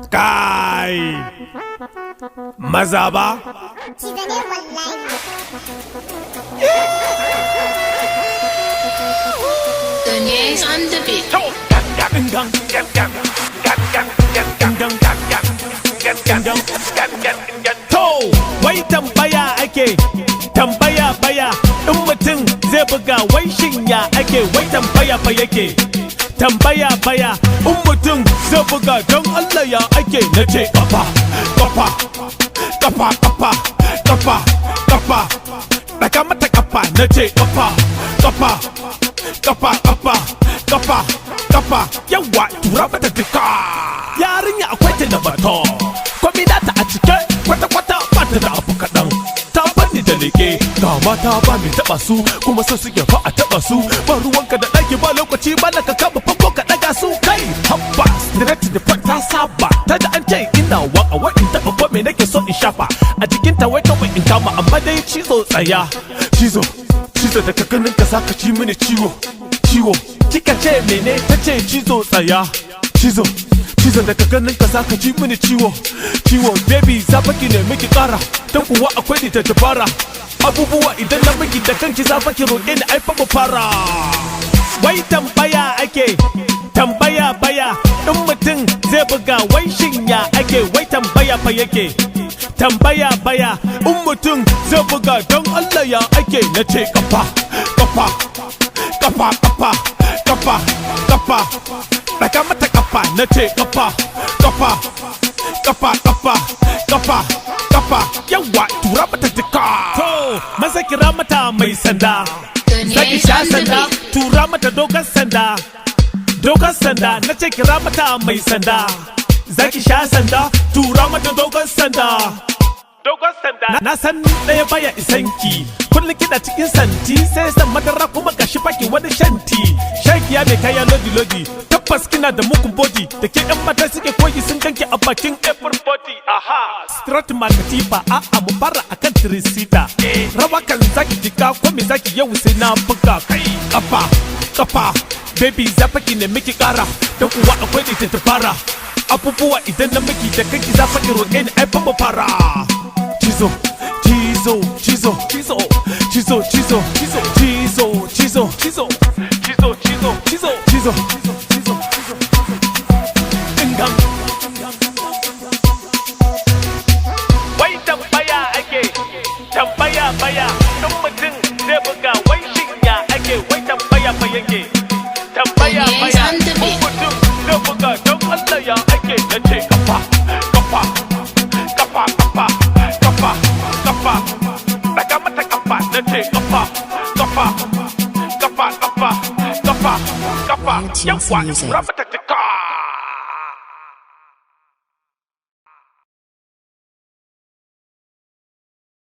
Kai maza ba? Cizo ne wallahi. Donye's on the beat. To, wai tambaya ake, tambaya baya, in mutum zai buga wai shinya ake, wai tambaya fa yake. Tambaya baya, in mutum zai buga don Allah ya ake, na ce kafa, kafa, kafa, kafa, kafa, kafa, daga mata kafa, na ce kafa, kafa, kafa, kafa, kafa, kafa, yawa tura mata duka. Yarinya akwai ta da bato, komi nata a cike, kwata-kwata ba ta da abu kaɗan. Ta bani da leke, ga mata ba mai taɓa su, kuma so suke fa a taɓa su. Ba ruwanka da ɗaki ba lokaci ba na ka kama famfo ka ɗaga su kai. Habba, direct da ta saba, ta da an ce ina waka wa in taɓa ko me nake so in shafa. A jikinta wai kawai in kama amma dai cizo tsaya. Cizo, cizo daga ganin ka saka ci mini ciwo, ciwo. Kika ce mene ta ce cizo tsaya. Cizo, cizo daga ganin ka saka ji mini ciwo, ciwo. Baby zafaki ne miki kara, dan kuwa akwai ni ta dabara. Abubuwa idan na miki da kanki zafaki roƙe ni ai fa mu fara. Wai tambaya ake, tambaya baya, in mutum zai buga wai shinya ake, wai tambaya fa yake. Tambaya baya, in mutum zai buga don Allah ya ake, na ce kafa, kafa, kafa, kafa, kafa, kafa, daga mata kafa, na ce kafa, kafa, kafa, kafa, kafa, kafa, yawa tura mata duka. To, maza kira mata mai sanda, zaki sha sanda, tura mata dogon sanda, dogon sanda, na ce kira mata mai sanda, zaki sha sanda, tura mata dogon sanda. Dogon sanda na san ɗaya baya isanki, kullum kiɗa cikin santi, sai san madara kuma gashi baki wani shanti. Shagiya mai kaya lodi lodi, tabbas kina da mugun body, da ke ɗan mata suke koyi sun ganki a bakin everybody. Aha, strat makatifa, a'a mu fara akan tirisita. Rawa kan zaki jika ko me zaki yau sai na buga kai. Kafa, kafa, baby zafaki ne miki kara, dan kuwa akwai da ta fara. Abubuwa idan na miki da kanki zafaki roƙe ni ai fa mu fara. Cizo, cizo, cizo, cizo, cizo, cizo, cizo, cizo, cizo, cizo, cizo, cizo, cizo, cizo, cizo, dingam. Wai tambaya ake, tambaya baya, in mutum zai buga wai shinya ake, wai tambaya fa yake. Tambaya baya, in mutum zai buga don Allah ya ake, na ce kafa, kafa, kafa, kafa. Kafa, kafa, daga mata kafa, na ce kafa, kafa, kafa, kafa, kafa, kafa, yawa,